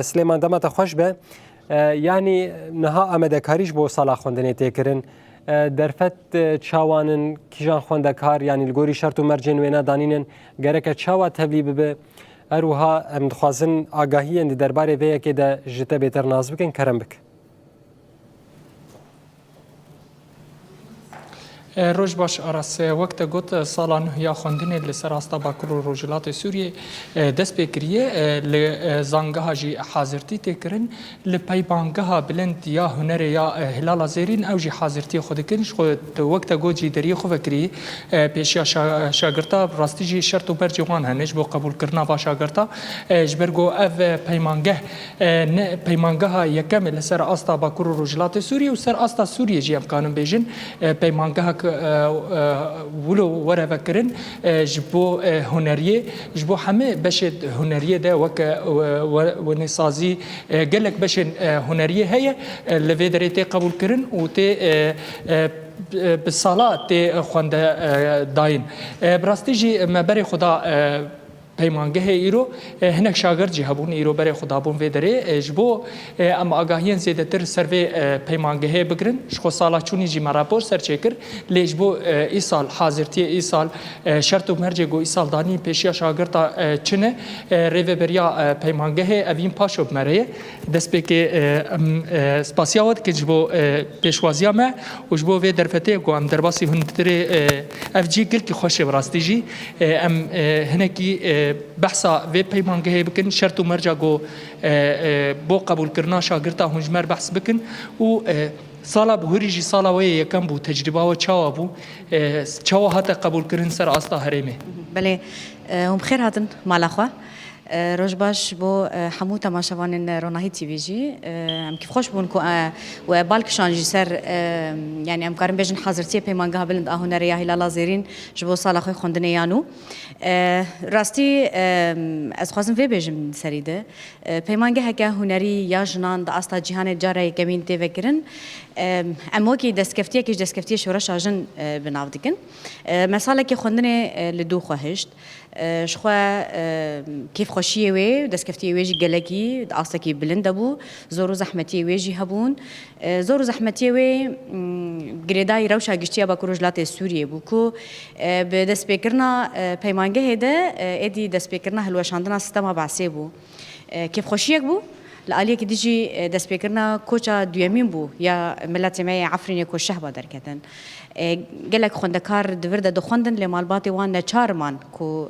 سليمان دمت خوش به يعني نها امدکاریش بو سالا خوندنی تکرن درفت چاوانن کیجان خوندکار يعني الگوری شرط و مرجن وینا دانینن گرک چاوا تبلیب به اروها ام دخوازن آگاهی اند درباره ویا که ده جته بهتر ناز بکن کرم بک روز باش آرس وقت گوت سالان یا خواندن لسر استا باکر و روجلات سوریه دست بکریه لزانگاه جی حاضرتی تکرن لپیبانگاه بلند یا هنر یا هلال زیرین او جی حاضرتی خود کنش خود وقت گوت جی دری خو فکری پیشیا شاگرتا راستی جی شرط و برجوان هنش بو قبول کرنا با شاگرتا جبرگو او پیمانگاه یکم لسر استا باکر و روجلات سوریه و سر استا سوریه جی امکانم بیجن پیمانگاه ولو ورا فكرن جبو هنريه جبو حمي باش هنريه ده وك ونصازي قال لك باش هنريه هي لفيدريتي قبول كرن وتي بالصلاه تي خوند داين براستيجي ما بري خدا پیمانگه ایرو هنک شاگرد جی هبون ایرو برای خدا بون و داره جبو ام آگاهیان زیاده تر سروی پیمانگه بگرن شخو سالا چونی جی مرابور سر چکر لیج بو ای سال حاضرتی ای سال شرط و مرجع گو ای سال دانی پیشیا شاگرد چنه ریو بریا پیمانگه اوین پاشو بمره دست به که سپاسیاوت که جبو پیشوازیا ما و جبو و درفته گو ام درباسی هندره اف جی گل که خوش براستی جی ام هنکی بحثا في پیمانگه بکن شرط و مرجع گو بو قبول کرنا شاگرتا هنجمر بحث بکن و سالا بهوریجی سالا وی یکم بو تجربه و چاوا بو چاوا هاتا قبول کرن سر استا هرمه بله هم بخير هاتن مالاخوا روز باش بو حمو تماشاوان روناهی تي في جي ام كيف خوش بون كو و بالك شانجي سر يعني ام كارم بيجن حاضرتي بيمانغا بلند هنريا هلال زيرين جبو سالا خوي خوندني يانو راستي از خوازم في بيجم سريده بيمانغا هكا هنري يا جنان دا استا جهان جاره كمين تي فكرن اموكي دسكفتيه كيش دسكفتيه شورش اجن بنافدكن مثلا كي خوندني لدو خوهشت شخوا كيف خوشيه وي دسكفتيه ويجي قلقي اصلكي بلند ابو زورو زحمتي ويجي هبون زورو زحمتي وي غريداي روشا گشتيا باكروجلات سوريه بوكو بدس بكرنا بيمانگه هده ادي دس بكرنا هلوشاندنا سيستما بعسيبو كيف خوشيه بو لاليه كي ديجي دس بكرنا كوچا دويمين بو يا ملت ما عفرين كو شهبه دركتن قالك خوندكار دفردا دو خوندن لمالباتي وان چارمان كو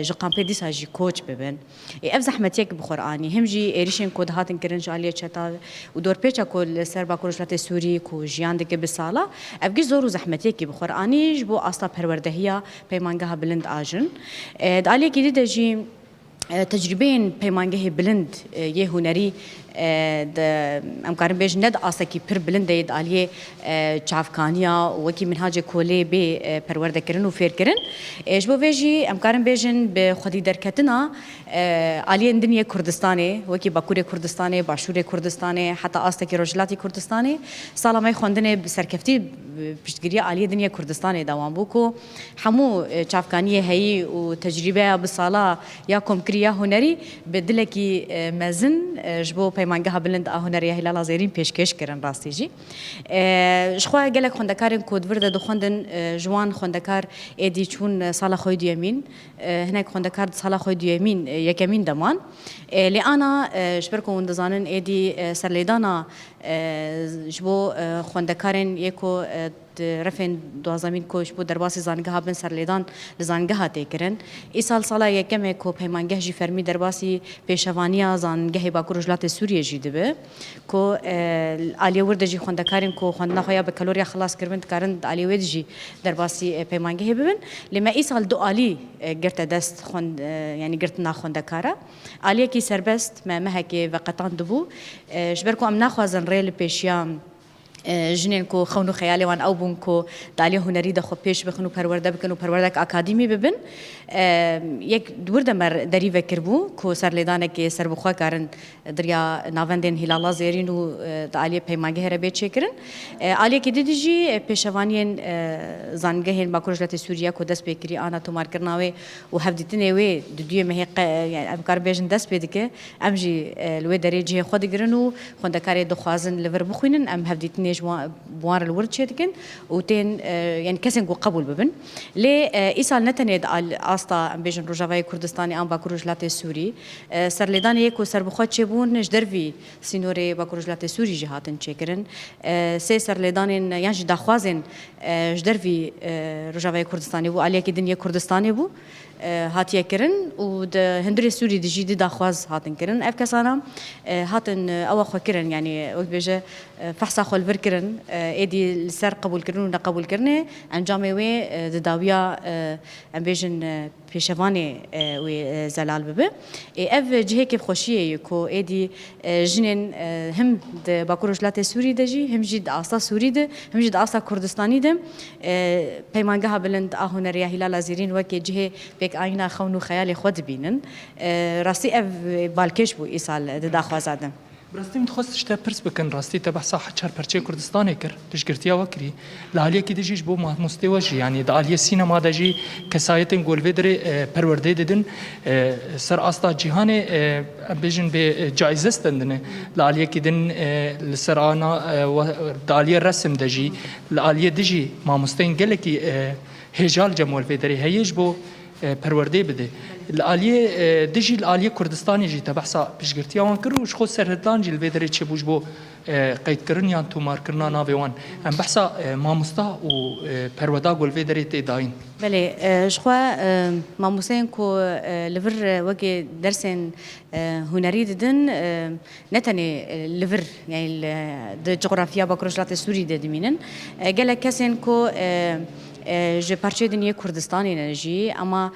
جقامبي ديسا جي كوچ ببن اف زحمتيك بقراني هم جي اريشن كود هاتن كرن جاليه چتا ودور بيچا كل سربا كورشلات سوري كو جيان دك بسالا افجي زورو زحمتيك بقراني جبو اصلا پروردهيا پیمانگه بلند اجن داليه كي ديجي تجربين پیمانگه بلند يه هنري ام كارم بيج ند اسكي پر بلند يد عليه چافكانيا وكي منهاج كولي بي پرورده كرن و فير كرن اجبو فيجي ام كارم بيجن بخدي دركتنا عليه الدنيا كردستاني وكي باكوري كردستاني باشوري كردستاني حتى استكي روجلاتي كردستاني سالا ما خوندنه بسركفتي بشتگيري عليه الدنيا كردستاني دوام بوكو حمو چافكانيه هي وتجربه بصالا يا كومكريا هنري بدلكي مزن جبو پیمانگه بلند هنريه هلال زيرين پیشکش کرن راستی جی شخوا گلک خوندکارن کود ورده دو خوندن جوان خوندکار ادی چون سال خوی دیمین هناك خوندکار سال خوی دیمین یکمین دمان لی انا شبرکو دزانن ادی سرلیدانا جبو خوندکارن یکو رفن دوازمین کوش بود درباسی زانگاه بن سرلیدان لزانگاه تکرن ای سالا یکم کو پیمانگه جی فرمی درباسی پیشوانیا زانگاه باکروجلات سوریه جی دبه کو آلیه ورد جی خوندکارن کو خوندنا خویا به کالوریا خلاص کردن کارن آلیه ورد جی درباسی پیمانگه ببن لما ای سال دو آلی گرت دست خوند یعنی گرت ناخوندکارا آلیه کی سربست ما مهکی وقتان دبو شبرکو ام ناخوازن ریل پیشیام جنين كو خونو خيالي وان او بون كو دالي هنري دخو پیش بخنو پرورده بکن و پروردك اکادمی ببن یک دور دمر دریوه کربو کو سرلیدانه که سربخوا کارن دریا ناوندین هلالا زیرین و دالی پیمانگه هربه چکرن آلی که دیدی پیشوانین زانگهین باکروجلت سوریا کو دست بکری آنا تو مار کرناوی و هفدیتنه وی دوی مهق يعني افكار بيجن دست بيدك امجي الوي دريجي خود جرنو خوندكاري دخوازن لفر بخوينن ام هفديتني جوا بوار الورد شيتكن وتين يعني كسن قبول ببن لي ايسال نتنيد استا ام بيجن روجاواي كردستاني ام باكروجلات سوري سرليدان يكو سر بخوت چبون جدرفي سينوري باكروجلات سوري جهاتن چكرن سي سرليدان يعني دخوازن جدرفي روجاواي كردستاني بو عليك دنيا كردستاني بو هاتیه کرن و ده هندری سوری دجیدی داخواز هاتن کرن اف کسانا هاتن او خو کرن يعني وقت بيجي فحصا خو الفر کرن ایدی سر قبول کرن و نقبول کرنه انجامه وی دداویا ام بيجن پیشوانی و زلال ببه اف جهه که خوشیه کو ایدی جنن هم د باکروجلات سوری دجی هم جد اسا سوری ده هم جد اسا کردستانی ده پیمانگه بلند اهنری هلال زیرین وکی جهه بك آينا خونو خيالي خود بينن راسي اف بالكش بو إيصال داخوازادن براستی متخصص شته پرس بکن راستی تبع حچر پرچه کردستان کر تشکرتیا وکری لعالیه کی دجیش بو مستوى جی یعنی دعالیه سینما دجی کسایتن گل ودر پرورده ددن سر استا جهان بیژن به جایزه استندنه لعالیه کی دن لسر انا دعالیه رسم دجی لعالیه دجی ما مستین گله کی هجال جمول ودری هیج بو پرورده بده الآلیه دجی الآلیه کردستانی جی تبعثا پیشگرتی آن کروش خود سرهدان جی الویدری چه بوج بو قید کردن یا تومار کردن ناویوان ام بحثا ماموستا و پرورده گل ویدری تداین. بله شخوا ماموسين كو لفر وجه درسن هنري ددن نتني لفر يعني الجغرافيا بكروجلات السوري ددمينن قال كسن كو جو پرچه دنیا کردستانی نجی اما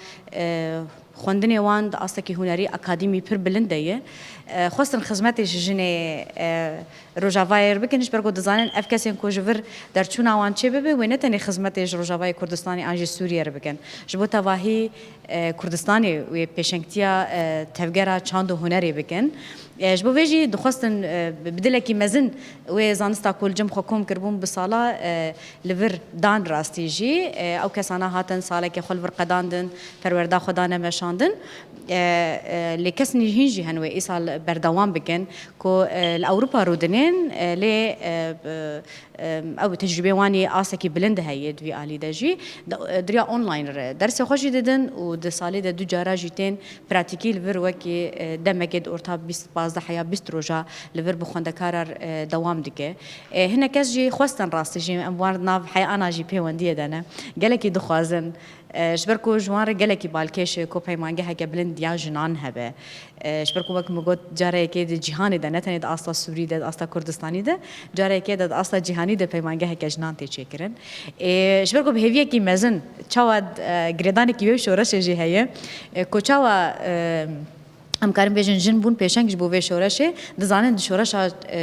خوندنی وان اصلا که هنری اکادمی پر بلنده خواستن خدمتش جنه روجاوایر بکنش برگو دزانن اف کسی کو جور در چون آوان چه ببه و نتنی خدمتش روجاوای کردستانی آنج سوریه رو بکن جبو تواهی کردستانی و پیشنگتیا تفگرا چاند هنری بکن جبو ویجی دخواستن بدله کی مزن و زانستا کل جم حکوم کربون بسالا لور دان راستی جی او کسانا هاتن ساله که خل ورقداندن پرورده خدانه مشاندن لكسني هنجي هنوي إيصال بردوام بكن كو الأوروبا رودنين ل أو تجربة واني آسكي بلند هاي دوي آلي دجي دريا أونلاين درس خوشي ددن ودسالي دو جارا جيتين براتيكي لفر وكي دمجد أورتا 15 حياة 20 روجا لفر بخونده كارر دوام دكه هنا كسجي خوستن راستي جي أموار ناف حياة أنا جي بيواندية دانا قالكي دخوازن شبركو جوار قالكي بالكيش كو بيمانجه هكا بلند يا جنان هبه شبركو وقت مقود جاري كيد جهاني ده نتني ده أصلا سوري ده أصلا كردستاني ده جاري كيد ده أصلا جهاني ده بيمانجه هكا جنان تيشكرن شبركو بهيفيه كي مزن چاواد گرداني كي ويش ورش جي هي كو چاوا ام کارم بیشن جن بون پیشنگ جو به شورشه دزانن شورش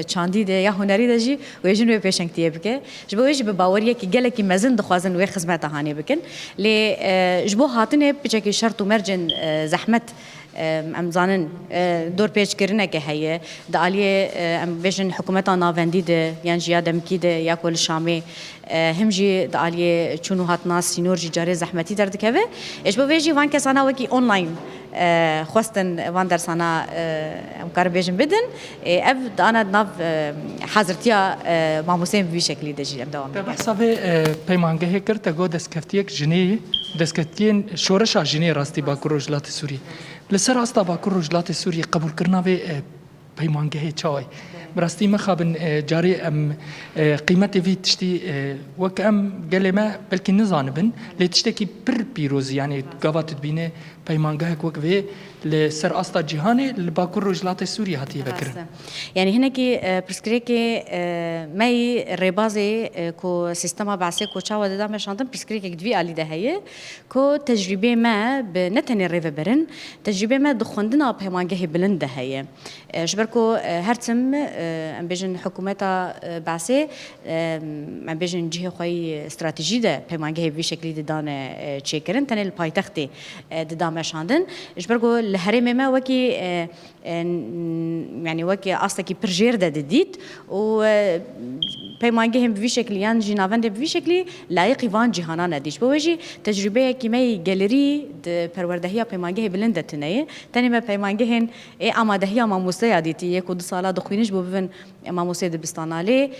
چاندی ده یا هنری ده جی و جن به پیشنگ تیه بکه جو به به باوریه کی گله کی مزن دخوازن و خدمت هانی بکن ل جو هاتنه بچکی شرط و مرجن زحمت ام زانن دور پیش کرنه که هیه دالیه ام بیشن حکومت ناوندی ده یان جیاد امکی ده یا کل شامی هم جی دالیه چونو هات ناس سینور جی جاره زحمتی درد که اش به ویجی وان کسانا وکی آنلاین خواستن وان درسانا امکار بیشن بدن اف دانا ناف حاضرتیا ماموسین به شکلی دجی ام دوام بحثا پیمانگه کرد گو دستکفتیک جنی دستکفتین شورش جنی راستی با کروجلات سوری لسر استا با کروجلات سوری قبول کرنا به پیمانگه چای براستی مخابن جاری ام قیمت وی تشتی وک ام گله ما بلکه نزانبن لی تشتکی پر پیروز یعنی گاوات بینه پیمانگه کوک و لسر استا جهانی لباکور رجلات سوریه هاتی بکر يعني هنا كي برسكري كي ماي ريبازي كو سيستما بعسي كو تشاوا دا ما شانتن برسكري كي دفي علي ده هي كو تجربه ما بنتني ريفا برن تجربه ما دخندنا بهمانجه بلند ده هي شبركو هرتم ام بيجن حكومتا بعسي ام بيجن جهه خوي استراتيجي ده بهمانجه في شكل دان تشيكرن تن البايتختي دا ما شاندن شبركو الهرم ما وكي يعني وكي اصلا كي برجير ده ديت و بيمانجهم بفي شكل يعني جنافن بفي شكل لايق يفان جهانا نديش بوجي تجربه كيمي جاليري پروردهيا بيمانجه بلند تنيه تاني ما بيمانجهن اما دهيا ما موسى ديتي يكو 2 سالا دخوينش بو بفن ما موسى دبستانالي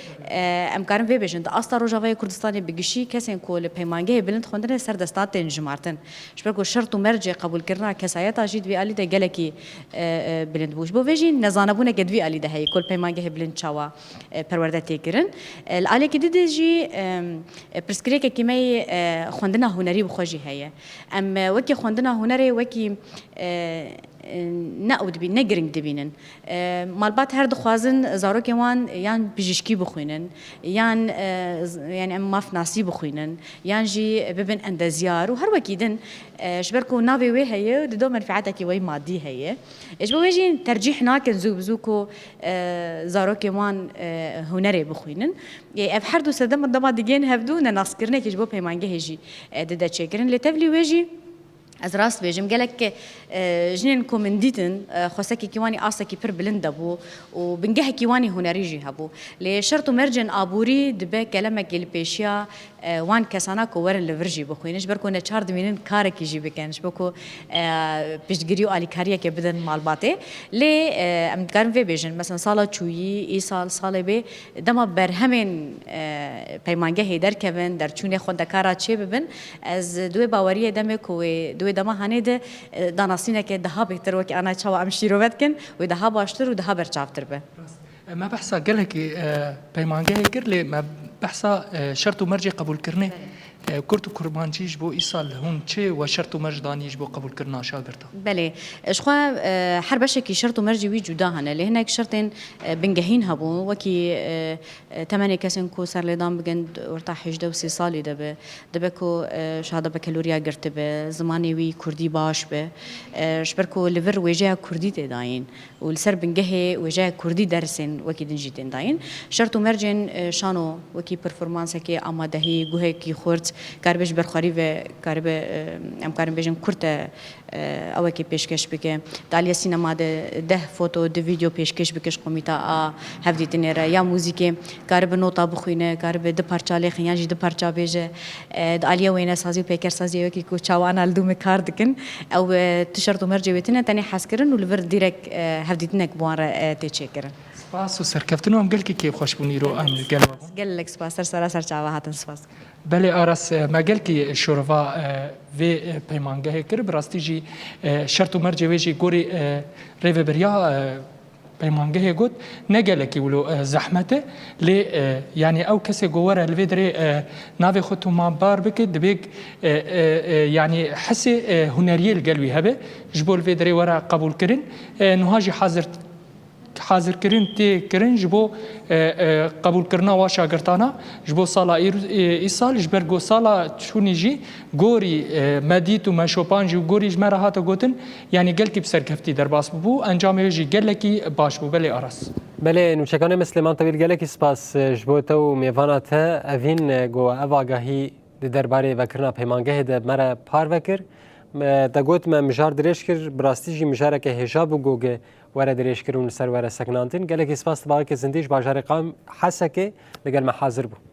امكارن في بيجن اصلا روجاوي كردستاني بگشي كسن كول بيمانجه بلند خوندن سر دستات جمارتن شبكو شرط مرجع قبول كرنا كسايتا جيد في علي ده جلكي بلند بوش بوجي نزانبونه قد في علي ده هي كل بيمانجه بلند شوا پرورده تيكرن الالي كي ديجي برسكريك كيمي خوندنا هنري بخوجي هي ام وكي خوندنا هنري وكي نقود بي نگرنگ دبینن مالبات هر دخوازن زاروک وان یان بجشکی بخوینن یان يعني ماف ناسی بخوینن یان جی ببن اندزیار و هر وکیدن شبركو نافي وي هي دو منفعتك وي مادي هي ايش بوجي ترجيح ناكن زو بزوكو زاروك وان هنري بخوينن يعني اف حردو سدم دما ديجين هبدو ناس كرنه كيش بو بيمانجه هيجي ددا تشكرن لتفلي ويجي از راست بيجم قالك جنين كومنديتن خوسكي كيواني اسكي بر بلند بو وبنجه كيواني هنريجي هبو لشرط مرجن ابوري دبه كلامه البيشيا وان كسانا كورن لفرجي بخوينش بركو نچار دمينن كارك يجي بكنش بكو بيشغريو علي كاريا كبدن مالباتي لي ام كارن في بيجن مثلا صاله چويي اي سال بي دما برهمن پیمانگه هيدر كبن در چونه خوندکارا چه ببن از دوی باوریه دمه کو دوی دما هنه ده داناسینه که ده بهتر وک انا چاو ام شیروت کن و ده باشتر و ده برچافتر به ما بحثا قالك بيمانجه كرلي ما بحثا شرط مرجع قبول كرنه كرتو كرمانجيش بو إيصال هون شيء وشرط مرج دانيش بو قبول كرنا شاگرتا بله اشخوا هر بشكي شرط مرجي وي جدا هنا لهنا شرطين بنجهين هبو وكي ثمانية كسن كو سر لدان بجند ورتاح 11 سالي دبه دبكو شهاده بكالوريا قرت به زماني وي كردي باش به شبركو ليفر وجه كردي تداين والسر بنجه وجه كردي درسن وكي دنجيتين داين شرط مرجن شانو وكي performance كي امادهي گوه كي خورت کاربش برخوری و کارب امکارم بیشتر کرده اوه کی پیشکش بکه دالیا سینما ده فوتو ده ویدیو پیشکش بکش قمیتا هفدیت نره یا موزیک کارب نوتا بخوینه کارب ده پارچاله خیانجی ده پارچا بیشه دالیا وینه سازی و پیکر سازی و کی کوچوان الدوم کار دکن او تشرت و مرجویتنه تانی حس کردن و لور دیرک هفدیت نک بوار تیچکرن سپاس و سرکفتنو هم گل کی خوش بونی رو ام گل لک سپاس سر چاوا هاتن سپاس بله آرس ما قال كي شورفا في بيمانجه كر براستيجي شرط مرجع ويجي كوري ريف بريا بيمانجه قد نقل كي ولو زحمته ل يعني او كسي جوار الفيدري نافي خطو ما بار بك دبيك يعني حسي هنريه القلبي هبه جبول الفيدري ورا قبول كرين نهاجي حاضر کرن تی کرن جبو قبول کرنا و شاگردانا جبو سالا ایسال جبرگو سالا چونیجی گوری مدیت و مشوپانجی و گوری جمره هات گوتن یعنی گل کی بسر کفتی در باس بو انجام یجی گل کی باش بو بله آرس بله نوچکان مسلمان طویل گل کی سپاس جبو تو میوانات اوین گو اواگاهی درباره وکرنا پیمانگه ده مره پار وکر دا گوت ما مجار درش کر براستیجی مجاره که حجاب و گوگه ورا درش کرون سر ورا سکنانتین گله کی سپاس باقی زندیش باجار قام حسکه لگل محاضر بو